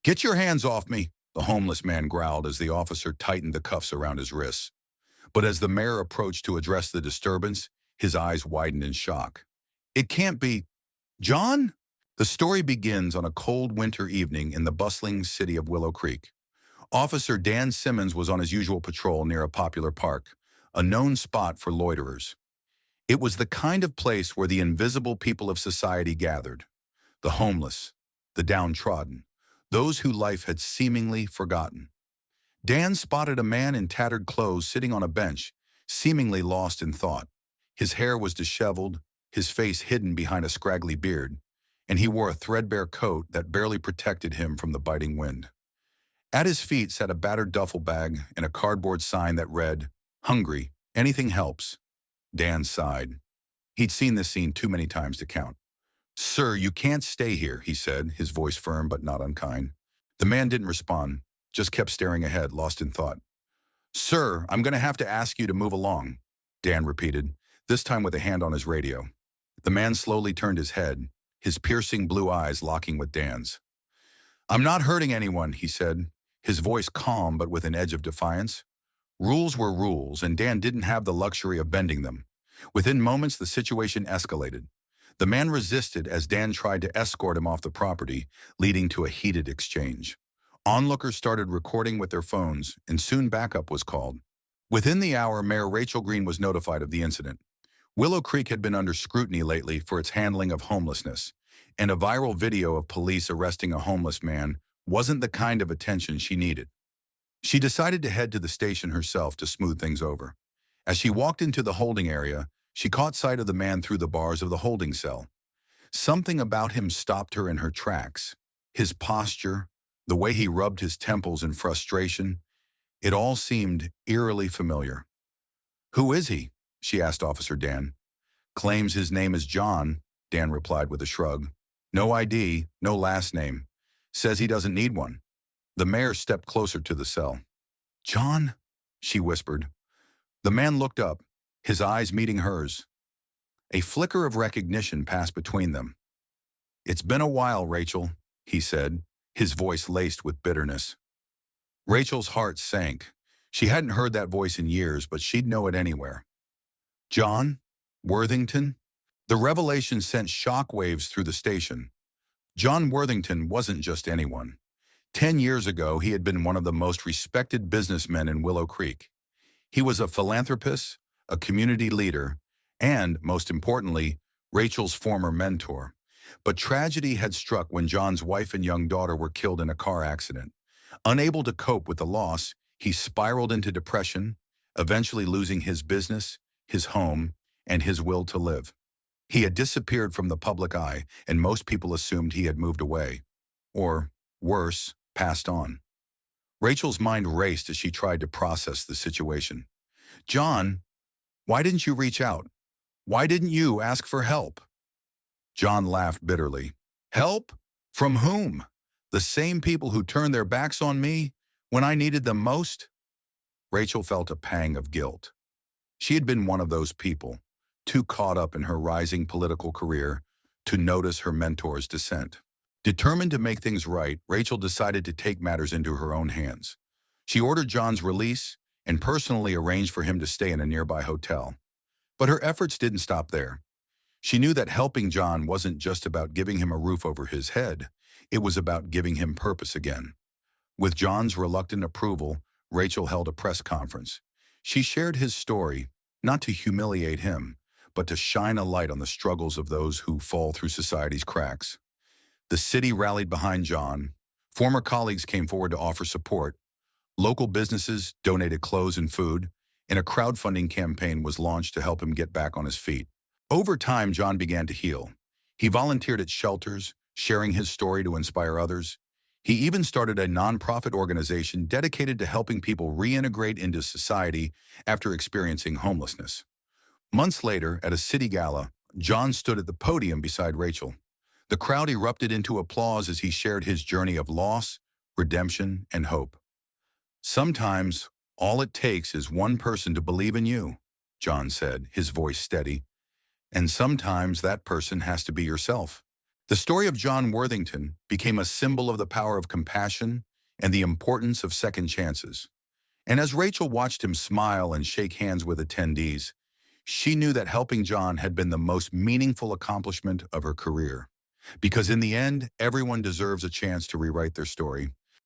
"Get your hands off me," the homeless man growled as the officer tightened the cuffs around his wrists. But as the mayor approached to address the disturbance, his eyes widened in shock. "It can't be. John?" The story begins on a cold winter evening in the bustling city of Willow Creek. Officer Dan Simmons was on his usual patrol near a popular park, a known spot for loiterers. It was the kind of place where the invisible people of society gathered: the homeless, the downtrodden, those who life had seemingly forgotten. Dan spotted a man in tattered clothes sitting on a bench, seemingly lost in thought. His hair was disheveled, his face hidden behind a scraggly beard, and he wore a threadbare coat that barely protected him from the biting wind. At his feet sat a battered duffel bag and a cardboard sign that read, "Hungry, anything helps." Dan sighed. He'd seen this scene too many times to count. "Sir, you can't stay here," he said, his voice firm but not unkind. The man didn't respond, just kept staring ahead, lost in thought. "Sir, I'm going to have to ask you to move along," Dan repeated, this time with a hand on his radio. The man slowly turned his head, his piercing blue eyes locking with Dan's. "I'm not hurting anyone," he said, his voice calm but with an edge of defiance. Rules were rules, and Dan didn't have the luxury of bending them. Within moments, the situation escalated. The man resisted as Dan tried to escort him off the property, leading to a heated exchange. Onlookers started recording with their phones, and soon backup was called. Within the hour, Mayor Rachel Green was notified of the incident. Willow Creek had been under scrutiny lately for its handling of homelessness, and a viral video of police arresting a homeless man wasn't the kind of attention she needed. She decided to head to the station herself to smooth things over. As she walked into the holding area, she caught sight of the man through the bars of the holding cell. Something about him stopped her in her tracks. His posture, the way he rubbed his temples in frustration, it all seemed eerily familiar. "Who is he?" she asked Officer Dan. "Claims his name is John," Dan replied with a shrug. "No ID, no last name. Says he doesn't need one." The mayor stepped closer to the cell. "John?" she whispered. The man looked up, his eyes meeting hers. A flicker of recognition passed between them. "It's been a while, Rachel," he said, his voice laced with bitterness. Rachel's heart sank. She hadn't heard that voice in years, but she'd know it anywhere. John? Worthington? The revelation sent shockwaves through the station. John Worthington wasn't just anyone. 10 years ago, he had been one of the most respected businessmen in Willow Creek. He was a philanthropist, a community leader, and, most importantly, Rachel's former mentor. But tragedy had struck when John's wife and young daughter were killed in a car accident. Unable to cope with the loss, he spiraled into depression, eventually losing his business, his home, and his will to live. He had disappeared from the public eye, and most people assumed he had moved away. Or, worse, passed on. Rachel's mind raced as she tried to process the situation. "John, why didn't you reach out? Why didn't you ask for help?" John laughed bitterly. "Help? From whom? The same people who turned their backs on me when I needed them most?" Rachel felt a pang of guilt. She had been one of those people, too caught up in her rising political career to notice her mentor's dissent. Determined to make things right, Rachel decided to take matters into her own hands. She ordered John's release and personally arranged for him to stay in a nearby hotel. But her efforts didn't stop there. She knew that helping John wasn't just about giving him a roof over his head, it was about giving him purpose again. With John's reluctant approval, Rachel held a press conference. She shared his story, not to humiliate him, but to shine a light on the struggles of those who fall through society's cracks. The city rallied behind John. Former colleagues came forward to offer support. Local businesses donated clothes and food, and a crowdfunding campaign was launched to help him get back on his feet. Over time, John began to heal. He volunteered at shelters, sharing his story to inspire others. He even started a nonprofit organization dedicated to helping people reintegrate into society after experiencing homelessness. Months later, at a city gala, John stood at the podium beside Rachel. The crowd erupted into applause as he shared his journey of loss, redemption, and hope. "Sometimes, all it takes is one person to believe in you," John said, his voice steady. "And sometimes that person has to be yourself." The story of John Worthington became a symbol of the power of compassion and the importance of second chances. And as Rachel watched him smile and shake hands with attendees, she knew that helping John had been the most meaningful accomplishment of her career. Because in the end, everyone deserves a chance to rewrite their story.